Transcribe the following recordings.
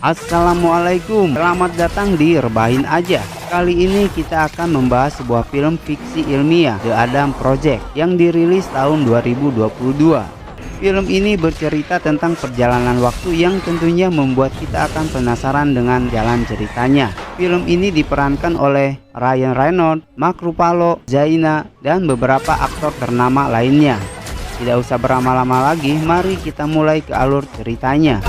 Assalamualaikum, selamat datang di Rebahin Aja. Kali ini kita akan membahas sebuah film fiksi ilmiah, The Adam Project, yang dirilis tahun 2022. Film ini bercerita tentang perjalanan waktu yang tentunya membuat kita akan penasaran dengan jalan ceritanya. Film ini diperankan oleh Ryan Reynolds, Mark Ruffalo, Zaina, dan beberapa aktor ternama lainnya. Tidak usah berlama-lama lagi, mari kita mulai ke alur ceritanya.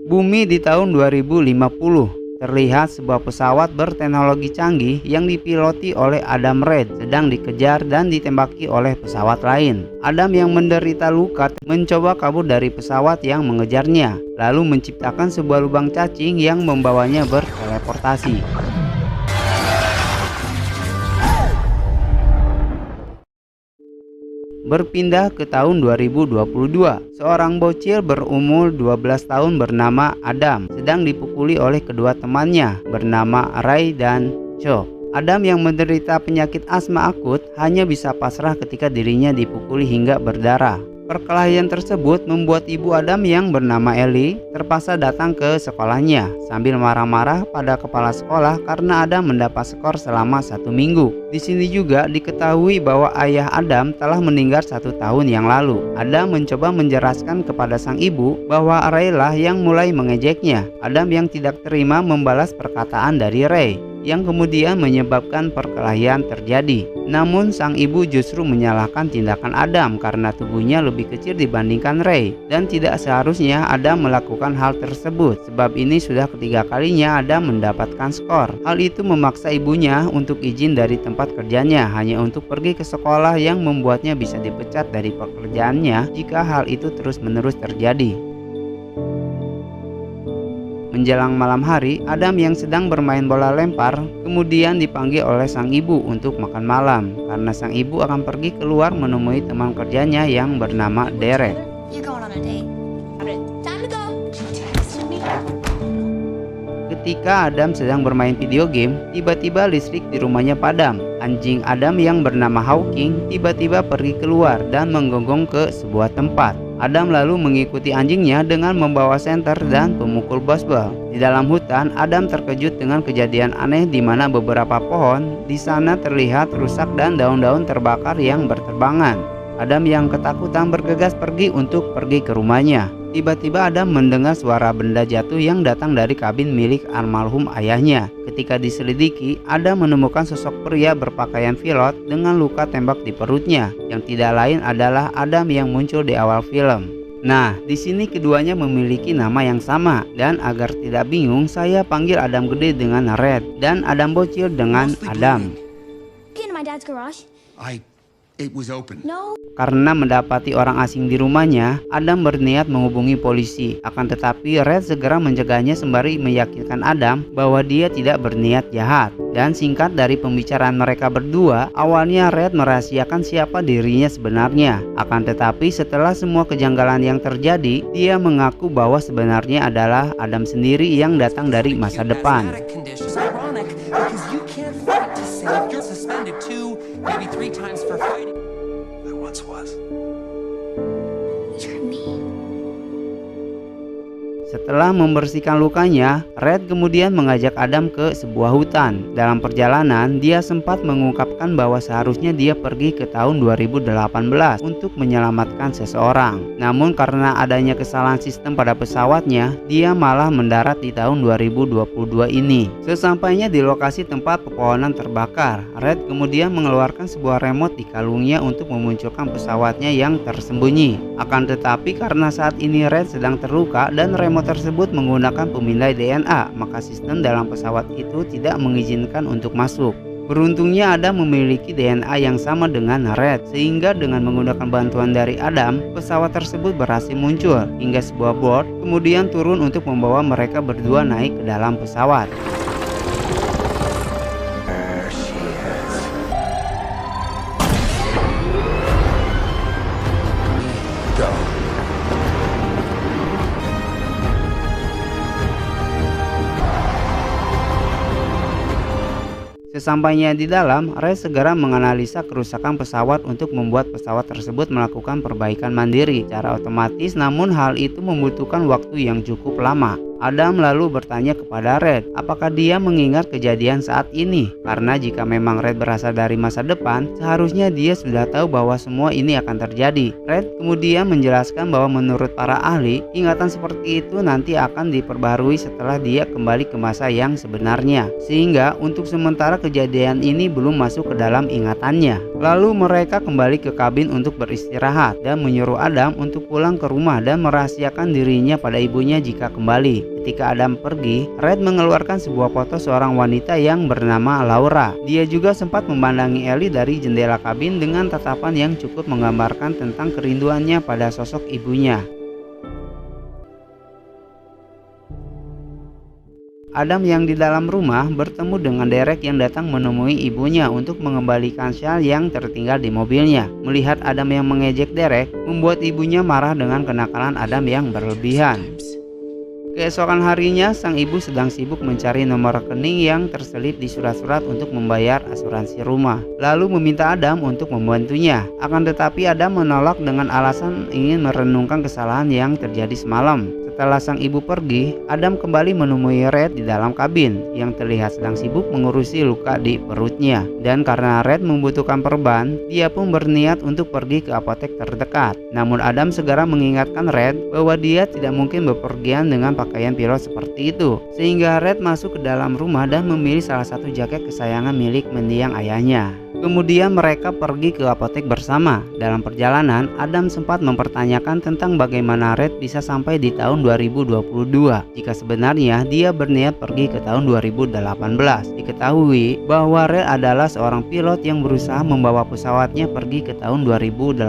Bumi di tahun 2050, terlihat sebuah pesawat berteknologi canggih yang dipiloti oleh Adam Reed sedang dikejar dan ditembaki oleh pesawat lain. Adam yang menderita luka mencoba kabur dari pesawat yang mengejarnya, lalu menciptakan sebuah lubang cacing yang membawanya berteleportasi. Berpindah ke tahun 2022, seorang bocil berumur 12 tahun bernama Adam sedang dipukuli oleh kedua temannya bernama Ray dan Joe. Adam yang menderita penyakit asma akut hanya bisa pasrah ketika dirinya dipukuli hingga berdarah. Perkelahian tersebut membuat ibu Adam yang bernama Ellie terpaksa datang ke sekolahnya sambil marah-marah pada kepala sekolah karena Adam mendapat skor selama 1 minggu. Di sini juga diketahui bahwa ayah Adam telah meninggal 1 tahun yang lalu. Adam mencoba menjelaskan kepada sang ibu bahwa Ray lah yang mulai mengejeknya. Adam yang tidak terima membalas perkataan dari Ray, yang kemudian menyebabkan perkelahian terjadi. Namun sang ibu justru menyalahkan tindakan Adam karena tubuhnya lebih kecil dibandingkan Ray, dan tidak seharusnya Adam melakukan hal tersebut. Sebab ini sudah ketiga kalinya Adam mendapatkan skor. Hal itu memaksa ibunya untuk izin dari tempat kerjanya hanya untuk pergi ke sekolah, yang membuatnya bisa dipecat dari pekerjaannya jika hal itu terus-menerus terjadi. Menjelang malam hari, Adam yang sedang bermain bola lempar kemudian dipanggil oleh sang ibu untuk makan malam karena sang ibu akan pergi keluar menemui teman kerjanya yang bernama Derek. Ketika Adam sedang bermain video game, tiba-tiba listrik di rumahnya padam. Anjing Adam yang bernama Hawking tiba-tiba pergi keluar dan menggonggong ke sebuah tempat. Adam lalu mengikuti anjingnya dengan membawa senter dan pemukul baseball. Di dalam hutan, Adam terkejut dengan kejadian aneh di mana beberapa pohon di sana terlihat rusak dan daun-daun terbakar yang berterbangan. Adam yang ketakutan bergegas pergi ke rumahnya. Tiba-tiba Adam mendengar suara benda jatuh yang datang dari kabin milik almarhum ayahnya. Ketika diselidiki, Adam menemukan sosok pria berpakaian pilot dengan luka tembak di perutnya, yang tidak lain adalah Adam yang muncul di awal film. Nah, di sini keduanya memiliki nama yang sama, dan agar tidak bingung, saya panggil Adam gede dengan Red dan Adam bocil dengan Adam. Karena mendapati orang asing di rumahnya, Adam berniat menghubungi polisi. Akan tetapi Red segera mencegahnya sembari meyakinkan Adam bahwa dia tidak berniat jahat. Dan singkat dari pembicaraan mereka berdua, awalnya Red merahasiakan siapa dirinya sebenarnya. Akan tetapi setelah semua kejanggalan yang terjadi, dia mengaku bahwa sebenarnya adalah Adam sendiri yang datang dari masa depan. Maybe 3 times for fighting. I once was. You're me. Setelah membersihkan lukanya, Red kemudian mengajak Adam ke sebuah hutan. Dalam perjalanan, dia sempat mengungkapkan bahwa seharusnya dia pergi ke tahun 2018 untuk menyelamatkan seseorang. Namun karena adanya kesalahan sistem pada pesawatnya, dia malah mendarat di tahun 2022 ini. Sesampainya di lokasi tempat pepohonan terbakar, Red kemudian mengeluarkan sebuah remote di kalungnya untuk memunculkan pesawatnya yang tersembunyi. Akan tetapi karena saat ini Red sedang terluka dan remote tersebut menggunakan pemindai DNA, maka sistem dalam pesawat itu tidak mengizinkan untuk masuk. Beruntungnya Adam memiliki DNA yang sama dengan Red, sehingga dengan menggunakan bantuan dari Adam, pesawat tersebut berhasil muncul hingga sebuah board kemudian turun untuk membawa mereka berdua naik ke dalam pesawat. Sesampainya di dalam, Red segera menganalisa kerusakan pesawat untuk membuat pesawat tersebut melakukan perbaikan mandiri secara otomatis, namun hal itu membutuhkan waktu yang cukup lama. Adam lalu bertanya kepada Red apakah dia mengingat kejadian saat ini, karena jika memang Red berasal dari masa depan, seharusnya dia sudah tahu bahwa semua ini akan terjadi. Red kemudian menjelaskan bahwa menurut para ahli, ingatan seperti itu nanti akan diperbarui setelah dia kembali ke masa yang sebenarnya, sehingga untuk sementara kejadian ini belum masuk ke dalam ingatannya. Lalu mereka kembali ke kabin untuk beristirahat dan menyuruh Adam untuk pulang ke rumah dan merahasiakan dirinya pada ibunya jika kembali. Ketika Adam pergi, Red mengeluarkan sebuah foto seorang wanita yang bernama Laura. Dia juga sempat memandangi Ellie dari jendela kabin dengan tatapan yang cukup menggambarkan tentang kerinduannya pada sosok ibunya. Adam yang di dalam rumah bertemu dengan Derek yang datang menemui ibunya untuk mengembalikan syal yang tertinggal di mobilnya. Melihat Adam yang mengejek Derek, membuat ibunya marah dengan kenakalan Adam yang berlebihan. Keesokan harinya, sang ibu sedang sibuk mencari nomor rekening yang terselip di surat-surat untuk membayar asuransi rumah, lalu meminta Adam untuk membantunya. Akan tetapi Adam menolak dengan alasan ingin merenungkan kesalahan yang terjadi semalam. Setelah sang ibu pergi, Adam kembali menemui Red di dalam kabin yang terlihat sedang sibuk mengurusi luka di perutnya. Dan karena Red membutuhkan perban, dia pun berniat untuk pergi ke apotek terdekat. Namun Adam segera mengingatkan Red bahwa dia tidak mungkin bepergian dengan pakaian pilot seperti itu, sehingga Red masuk ke dalam rumah dan memilih salah satu jaket kesayangan milik mendiang ayahnya. Kemudian mereka pergi ke apotek bersama. Dalam perjalanan, Adam sempat mempertanyakan tentang bagaimana Red bisa sampai di tahun 2022 jika sebenarnya dia berniat pergi ke tahun 2018. Diketahui bahwa Red adalah seorang pilot yang berusaha membawa pesawatnya pergi ke tahun 2018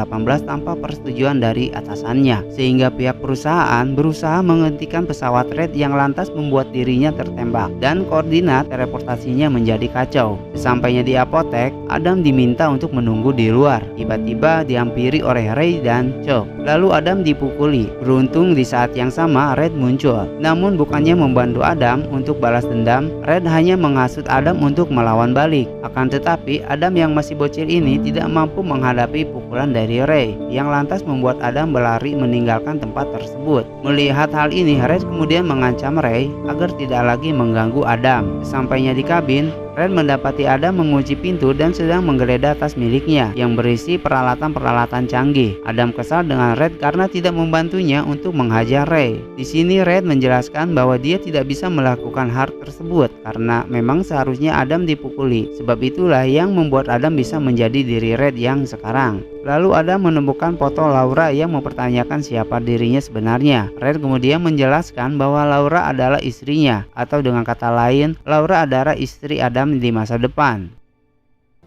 tanpa persetujuan dari atasannya, sehingga pihak perusahaan berusaha menghentikan pesawat Red yang lantas membuat dirinya tertembak dan koordinat teleportasinya menjadi kacau. Sesampainya di apotek, Adam diminta untuk menunggu di luar. Tiba-tiba dihampiri oleh Ray dan Chuck. Lalu Adam dipukuli. Beruntung di saat yang sama Red muncul. Namun bukannya membantu Adam untuk balas dendam, Red hanya menghasut Adam untuk melawan balik. Akan tetapi Adam yang masih bocil ini tidak mampu menghadapi pukulan dari Ray, yang lantas membuat Adam berlari meninggalkan tempat tersebut. Melihat hal ini, Red kemudian mengancam Ray agar tidak lagi mengganggu Adam. Sesampainya di kabin, Red mendapati Adam mengunci pintu dan sedang menggeledah tas miliknya yang berisi peralatan-peralatan canggih. Adam kesal dengan Red karena tidak membantunya untuk menghajar Ray. Di sini Red menjelaskan bahwa dia tidak bisa melakukan hal tersebut karena memang seharusnya Adam dipukuli. Sebab itulah yang membuat Adam bisa menjadi diri Red yang sekarang. Lalu Adam menemukan foto Laura yang mempertanyakan siapa dirinya sebenarnya. Red kemudian menjelaskan bahwa Laura adalah istrinya, atau dengan kata lain, Laura adalah istri Adam di masa depan.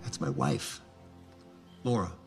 That's my wife, Laura.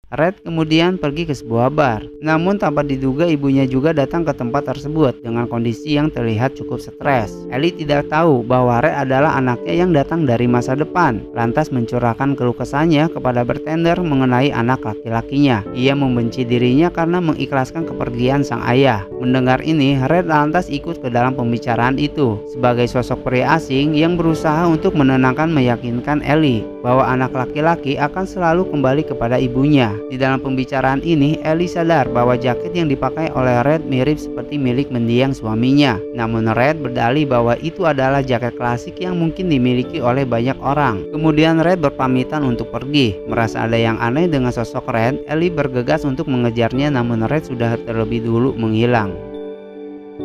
Red kemudian pergi ke sebuah bar. Namun tanpa diduga ibunya juga datang ke tempat tersebut dengan kondisi yang terlihat cukup stres. Ellie tidak tahu bahwa Red adalah anaknya yang datang dari masa depan. Lantas mencurahkan keluh kesahnya kepada bartender mengenai anak laki-lakinya. Ia membenci dirinya karena mengikhlaskan kepergian sang ayah. Mendengar ini, Red lantas ikut ke dalam pembicaraan itu sebagai sosok pria asing yang berusaha untuk menenangkan, meyakinkan Ellie bahwa anak laki-laki akan selalu kembali kepada ibunya. Di dalam pembicaraan ini, Ellie sadar bahwa jaket yang dipakai oleh Red mirip seperti milik mendiang suaminya. Namun Red berdalih bahwa itu adalah jaket klasik yang mungkin dimiliki oleh banyak orang. Kemudian Red berpamitan untuk pergi. Merasa ada yang aneh dengan sosok Red, Ellie bergegas untuk mengejarnya, namun Red sudah terlebih dulu menghilang.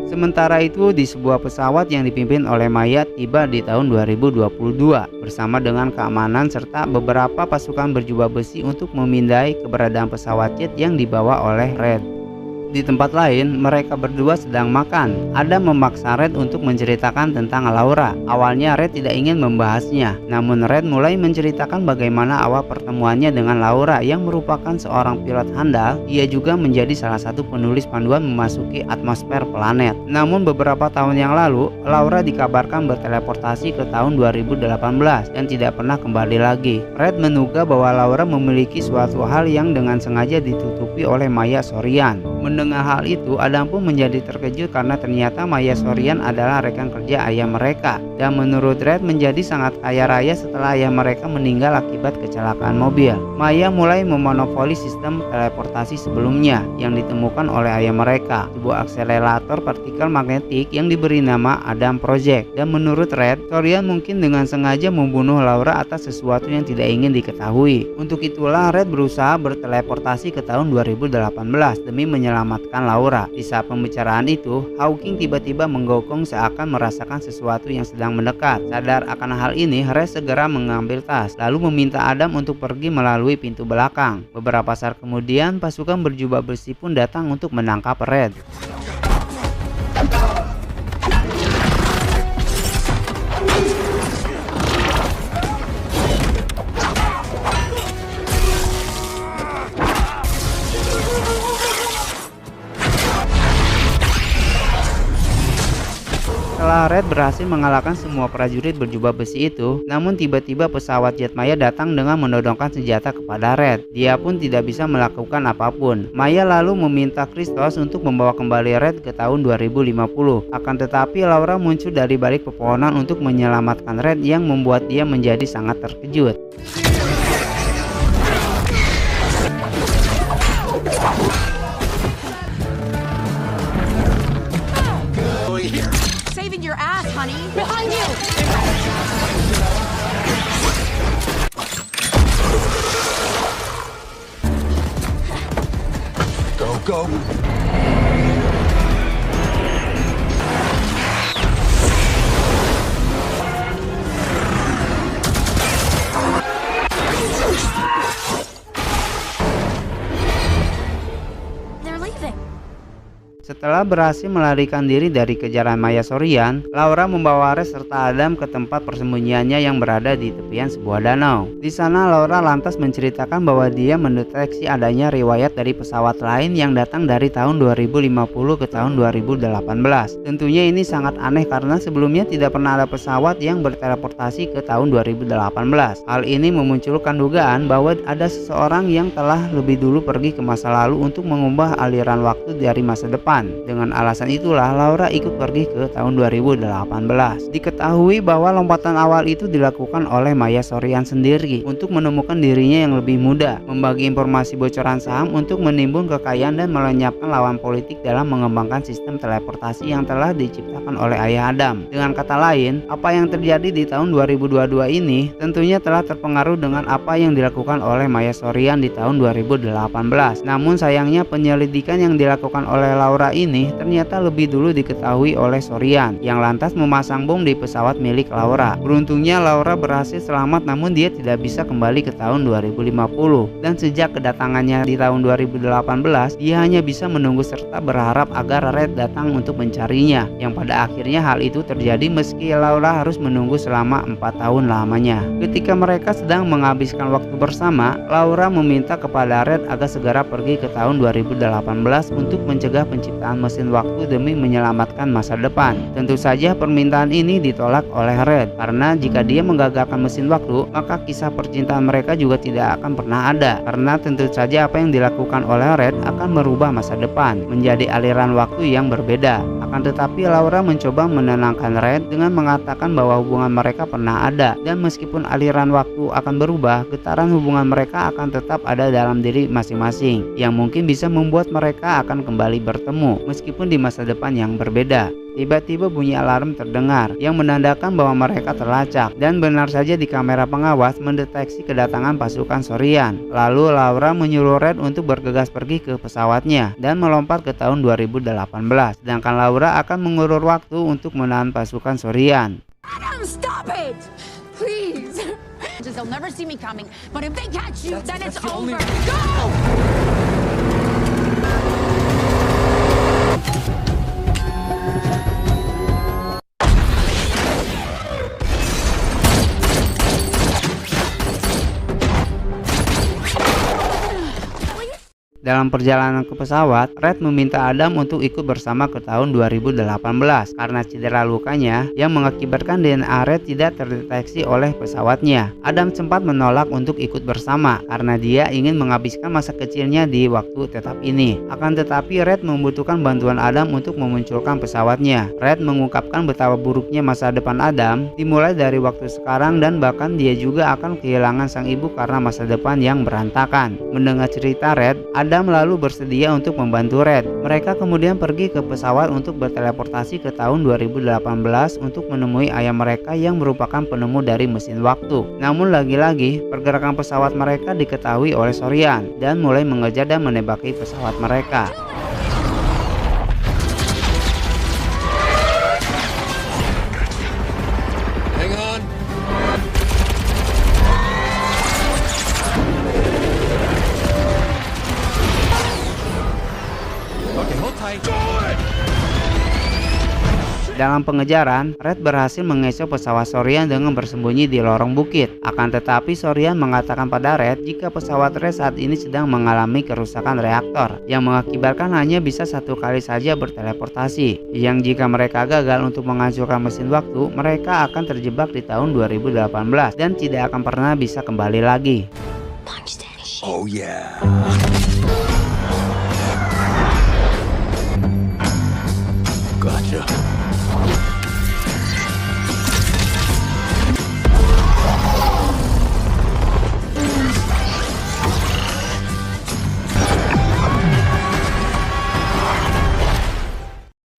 Sementara itu, di sebuah pesawat yang dipimpin oleh Maya tiba di tahun 2022 bersama dengan keamanan serta beberapa pasukan berjubah besi untuk memindai keberadaan pesawat jet yang dibawa oleh Red. Di tempat lain, mereka berdua sedang makan. Adam memaksa Red untuk menceritakan tentang Laura. Awalnya Red tidak ingin membahasnya, namun Red mulai menceritakan bagaimana awal pertemuannya dengan Laura yang merupakan seorang pilot handal. Ia juga menjadi salah satu penulis panduan memasuki atmosfer planet. Namun beberapa tahun yang lalu, Laura dikabarkan berteleportasi ke tahun 2018 dan tidak pernah kembali lagi. Red menduga bahwa Laura memiliki suatu hal yang dengan sengaja ditutupi oleh Maya Sorian. Mendengar hal itu, Adam pun menjadi terkejut karena ternyata Maya Sorian adalah rekan kerja ayah mereka. Dan menurut Red menjadi sangat kaya raya setelah ayah mereka meninggal akibat kecelakaan mobil. Maya mulai memonopoli sistem teleportasi sebelumnya yang ditemukan oleh ayah mereka, sebuah akselerator partikel magnetik yang diberi nama Adam Project. Dan menurut Red, Sorian mungkin dengan sengaja membunuh Laura atas sesuatu yang tidak ingin diketahui. Untuk itulah Red berusaha berteleportasi ke tahun 2018 demi menyelamatkan Laura. Di saat pembicaraan itu, Hawking tiba-tiba menggokong seakan merasakan sesuatu yang sedang mendekat. Sadar akan hal ini, Red segera mengambil tas, lalu meminta Adam untuk pergi melalui pintu belakang. Beberapa saat kemudian, pasukan berjubah besi pun datang untuk menangkap Red. Setelah Red berhasil mengalahkan semua prajurit berjubah besi itu, namun tiba-tiba pesawat jet Maya datang dengan menodongkan senjata kepada Red. Dia pun tidak bisa melakukan apapun. Maya lalu meminta Christos untuk membawa kembali Red ke tahun 2050. Akan tetapi Laura muncul dari balik pepohonan untuk menyelamatkan Red yang membuat dia menjadi sangat terkejut. Saving your ass, honey. Behind you. Go. They're leaving. Setelah berhasil melarikan diri dari kejaran Maya Sorian, Laura membawa Red serta Adam ke tempat persembunyiannya yang berada di tepian sebuah danau. Di sana Laura lantas menceritakan bahwa dia mendeteksi adanya riwayat dari pesawat lain yang datang dari tahun 2050 ke tahun 2018. Tentunya ini sangat aneh karena sebelumnya tidak pernah ada pesawat yang berteleportasi ke tahun 2018. Hal ini memunculkan dugaan bahwa ada seseorang yang telah lebih dulu pergi ke masa lalu untuk mengubah aliran waktu dari masa depan. Dengan alasan itulah Laura ikut pergi ke tahun 2018. Diketahui bahwa lompatan awal itu dilakukan oleh Maya Sorian sendiri untuk menemukan dirinya yang lebih muda, membagi informasi bocoran saham untuk menimbun kekayaan dan melenyapkan lawan politik dalam mengembangkan sistem teleportasi yang telah diciptakan oleh ayah Adam. Dengan kata lain, apa yang terjadi di tahun 2022 ini tentunya telah terpengaruh dengan apa yang dilakukan oleh Maya Sorian di tahun 2018. Namun sayangnya penyelidikan yang dilakukan oleh Laura ini ternyata lebih dulu diketahui oleh Sorian yang lantas memasang bom di pesawat milik Laura. Beruntungnya Laura berhasil selamat, namun dia tidak bisa kembali ke tahun 2050. Dan sejak kedatangannya di tahun 2018, dia hanya bisa menunggu serta berharap agar Red datang untuk mencarinya. Yang pada akhirnya hal itu terjadi meski Laura harus menunggu selama 4 tahun lamanya. Ketika mereka sedang menghabiskan waktu bersama, Laura meminta kepada Red agar segera pergi ke tahun 2018 untuk mencegah penciptaan mesin waktu demi menyelamatkan masa depan. Tentu saja permintaan ini ditolak oleh Red karena jika dia menggagalkan mesin waktu, maka kisah percintaan mereka juga tidak akan pernah ada, karena tentu saja apa yang dilakukan oleh Red akan merubah masa depan menjadi aliran waktu yang berbeda. Akan tetapi Laura mencoba menenangkan Red dengan mengatakan bahwa hubungan mereka pernah ada, dan meskipun aliran waktu akan berubah, getaran hubungan mereka akan tetap ada dalam diri masing-masing yang mungkin bisa membuat mereka akan kembali bertemu meskipun di masa depan yang berbeda. Tiba-tiba bunyi alarm terdengar yang menandakan bahwa mereka terlacak, dan benar saja di kamera pengawas mendeteksi kedatangan pasukan Sorian. Lalu Laura menyuruh Red untuk bergegas pergi ke pesawatnya dan melompat ke tahun 2018, sedangkan Laura akan mengulur waktu untuk menahan pasukan Sorian. Adam, stop it! Please! They'll never see me coming, but if they catch you, then it's over. Go! Dalam perjalanan ke pesawat, Red meminta Adam untuk ikut bersama ke tahun 2018 karena cedera lukanya yang mengakibatkan DNA Red tidak terdeteksi oleh pesawatnya. Adam sempat menolak untuk ikut bersama karena dia ingin menghabiskan masa kecilnya di waktu tetap ini. Akan tetapi Red membutuhkan bantuan Adam untuk memunculkan pesawatnya. Red mengungkapkan betapa buruknya masa depan Adam dimulai dari waktu sekarang dan bahkan dia juga akan kehilangan sang ibu karena masa depan yang berantakan. Mendengar cerita Red, Adam lalu bersedia untuk membantu Red. Mereka kemudian pergi ke pesawat untuk berteleportasi ke tahun 2018 untuk menemui ayah mereka yang merupakan penemu dari mesin waktu. Namun lagi-lagi pergerakan pesawat mereka diketahui oleh Sorian dan mulai mengejar dan menembaki pesawat mereka. Hang on. Okay, hold tight. Dalam pengejaran, Red berhasil mengecoh pesawat Sorian dengan bersembunyi di lorong bukit. Akan tetapi Sorian mengatakan pada Red jika pesawat Red saat ini sedang mengalami kerusakan reaktor yang mengakibatkan hanya bisa satu kali saja berteleportasi. Yang jika mereka gagal untuk menghancurkan mesin waktu, mereka akan terjebak di tahun 2018 dan tidak akan pernah bisa kembali lagi. Oh yeah. Gotcha.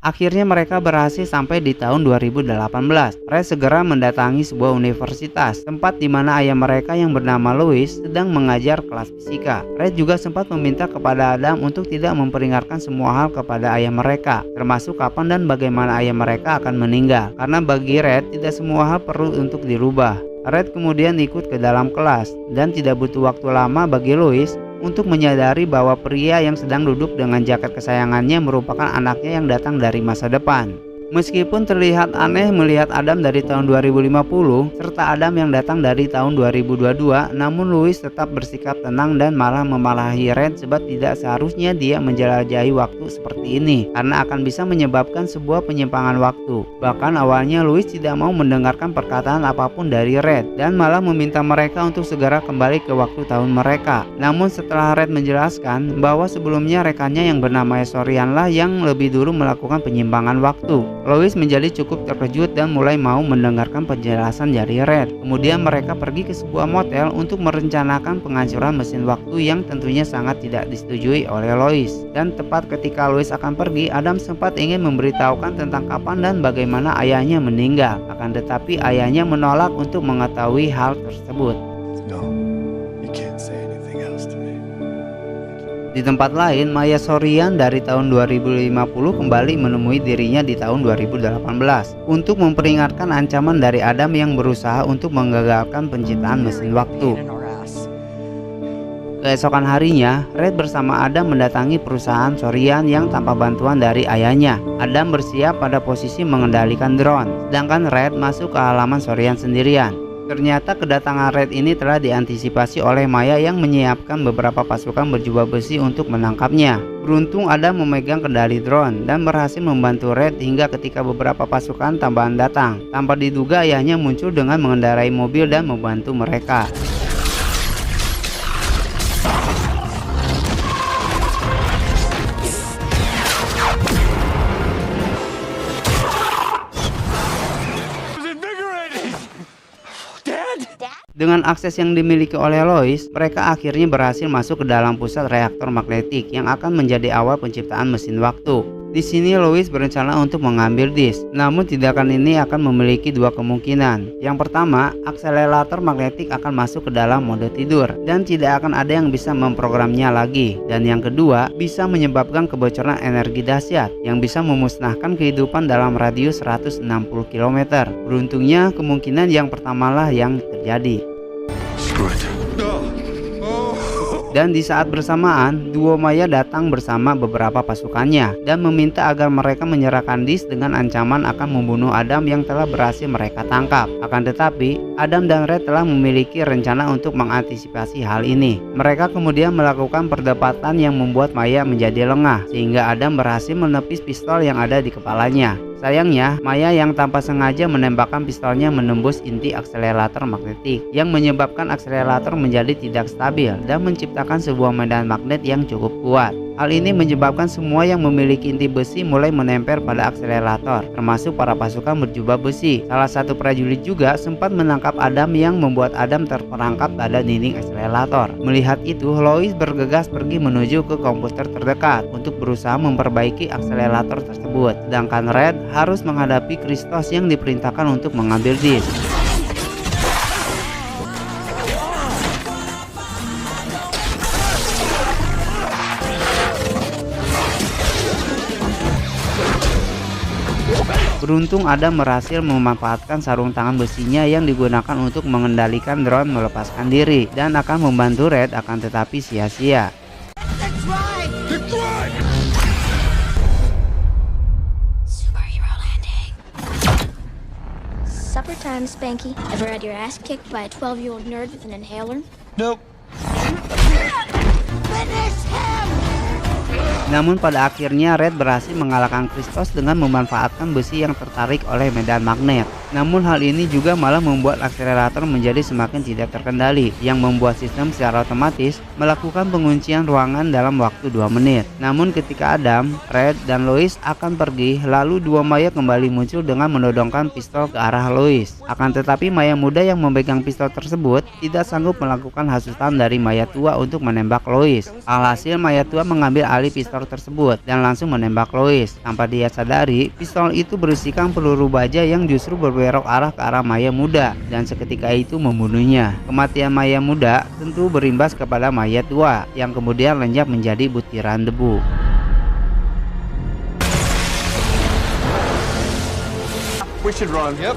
Akhirnya mereka berhasil sampai di tahun 2018. Red segera mendatangi sebuah universitas, tempat di mana ayah mereka yang bernama Louis sedang mengajar kelas fisika. Red juga sempat meminta kepada Adam untuk tidak memperingatkan semua hal kepada ayah mereka, termasuk kapan dan bagaimana ayah mereka akan meninggal. Karena bagi Red tidak semua hal perlu untuk dirubah. Red kemudian ikut ke dalam kelas dan tidak butuh waktu lama bagi Louis untuk menyadari bahwa pria yang sedang duduk dengan jaket kesayangannya merupakan anaknya yang datang dari masa depan. Meskipun terlihat aneh melihat Adam dari tahun 2050 serta Adam yang datang dari tahun 2022, namun Louis tetap bersikap tenang dan malah memarahi Red sebab tidak seharusnya dia menjelajahi waktu seperti ini karena akan bisa menyebabkan sebuah penyimpangan waktu. Bahkan awalnya Louis tidak mau mendengarkan perkataan apapun dari Red dan malah meminta mereka untuk segera kembali ke waktu tahun mereka. Namun setelah Red menjelaskan bahwa sebelumnya rekannya yang bernama Sorian lah yang lebih dulu melakukan penyimpangan waktu, Louis menjadi cukup terkejut dan mulai mau mendengarkan penjelasan dari Red. Kemudian mereka pergi ke sebuah motel untuk merencanakan penghancuran mesin waktu yang tentunya sangat tidak disetujui oleh Louis. Dan tepat ketika Louis akan pergi, Adam sempat ingin memberitahukan tentang kapan dan bagaimana ayahnya meninggal. Akan tetapi ayahnya menolak untuk mengetahui hal tersebut. No, you can't say anything else to me. Di tempat lain, Maya Sorian dari tahun 2050 kembali menemui dirinya di tahun 2018 untuk memperingatkan ancaman dari Adam yang berusaha untuk menggagalkan penciptaan mesin waktu. Keesokan harinya, Red bersama Adam mendatangi perusahaan Sorian yang tanpa bantuan dari ayahnya. Adam bersiap pada posisi mengendalikan drone, sedangkan Red masuk ke halaman Sorian sendirian. Ternyata kedatangan Red ini telah diantisipasi oleh Maya yang menyiapkan beberapa pasukan berjubah besi untuk menangkapnya. Beruntung Adam memegang kendali drone dan berhasil membantu Red hingga ketika beberapa pasukan tambahan datang. Tanpa diduga ayahnya muncul dengan mengendarai mobil dan membantu mereka. Dengan akses yang dimiliki oleh Louis, mereka akhirnya berhasil masuk ke dalam pusat reaktor magnetik yang akan menjadi awal penciptaan mesin waktu. Di sini Louis berencana untuk mengambil disk, namun tindakan ini akan memiliki dua kemungkinan. Yang pertama, akselerator magnetik akan masuk ke dalam mode tidur dan tidak akan ada yang bisa memprogramnya lagi. Dan yang kedua, bisa menyebabkan kebocoran energi dahsyat yang bisa memusnahkan kehidupan dalam radius 160 km. Beruntungnya, kemungkinan yang pertamalah yang terjadi. Screw it. Dan di saat bersamaan, duo Maya datang bersama beberapa pasukannya dan meminta agar mereka menyerahkan Disk dengan ancaman akan membunuh Adam yang telah berhasil mereka tangkap. Akan tetapi, Adam dan Red telah memiliki rencana untuk mengantisipasi hal ini. Mereka kemudian melakukan perdebatan yang membuat Maya menjadi lengah, sehingga Adam berhasil menepis pistol yang ada di kepalanya. Sayangnya, Maya yang tanpa sengaja menembakkan pistolnya menembus inti akselerator magnetik yang menyebabkan akselerator menjadi tidak stabil dan menciptakan sebuah medan magnet yang cukup kuat. Hal ini menyebabkan semua yang memiliki inti besi mulai menempel pada akselerator, termasuk para pasukan berjubah besi. Salah satu prajurit juga sempat menangkap Adam yang membuat Adam terperangkap pada dinding akselerator. Melihat itu, Lois bergegas pergi menuju ke komputer terdekat untuk berusaha memperbaiki akselerator tersebut. Sedangkan Red harus menghadapi Christos yang diperintahkan untuk mengambil disk. Beruntung Adam berhasil memanfaatkan sarung tangan besinya yang digunakan untuk mengendalikan drone melepaskan diri dan akan membantu Red, akan tetapi sia-sia. Superhero landing. Supper time, Spanky. Ever had your ass kicked by a 12-year-old nerd with an inhaler? Nope. Finish him! Namun pada akhirnya Red berhasil mengalahkan Christos dengan memanfaatkan besi yang tertarik oleh medan magnet. Namun hal ini juga malah membuat akselerator menjadi semakin tidak terkendali, yang membuat sistem secara otomatis melakukan penguncian ruangan dalam waktu 2 menit. Namun ketika Adam, Red, dan Lois akan pergi, lalu dua Maya kembali muncul dengan menodongkan pistol ke arah Lois. Akan tetapi Maya muda yang memegang pistol tersebut tidak sanggup melakukan hasutan dari Maya tua untuk menembak Lois. Alhasil Maya tua mengambil alih pistol tersebut dan langsung menembak Lois. Tanpa dia sadari, pistol itu berisikan peluru baja yang justru berbelok arah ke arah Maya muda dan seketika itu membunuhnya. Kematian Maya muda tentu berimbas kepada Maya tua yang kemudian lenyap menjadi butiran debu. We should run. Yep.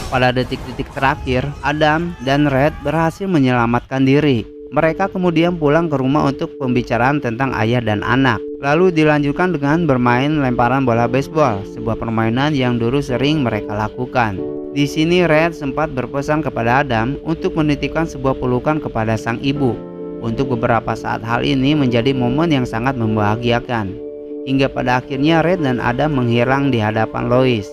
Pada detik-detik terakhir, Adam dan Red berhasil menyelamatkan diri. Mereka kemudian pulang ke rumah untuk pembicaraan tentang ayah dan anak. Lalu dilanjutkan dengan bermain lemparan bola baseball, sebuah permainan yang dulu sering mereka lakukan. Di sini Red sempat berpesan kepada Adam untuk menitipkan sebuah pelukan kepada sang ibu. Untuk beberapa saat hal ini menjadi momen yang sangat membahagiakan. Hingga pada akhirnya Red dan Adam menghilang di hadapan Lois.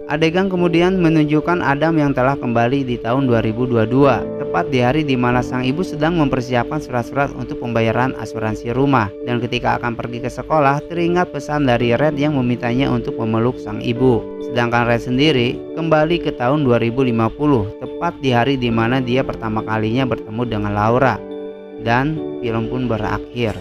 Adegan kemudian menunjukkan Adam yang telah kembali di tahun 2022, tepat di hari di mana sang ibu sedang mempersiapkan surat-surat untuk pembayaran asuransi rumah. Dan ketika akan pergi ke sekolah, teringat pesan dari Red yang memintanya untuk memeluk sang ibu. Sedangkan Red sendiri kembali ke tahun 2050, tepat di hari di mana dia pertama kalinya bertemu dengan Laura. Dan film pun berakhir.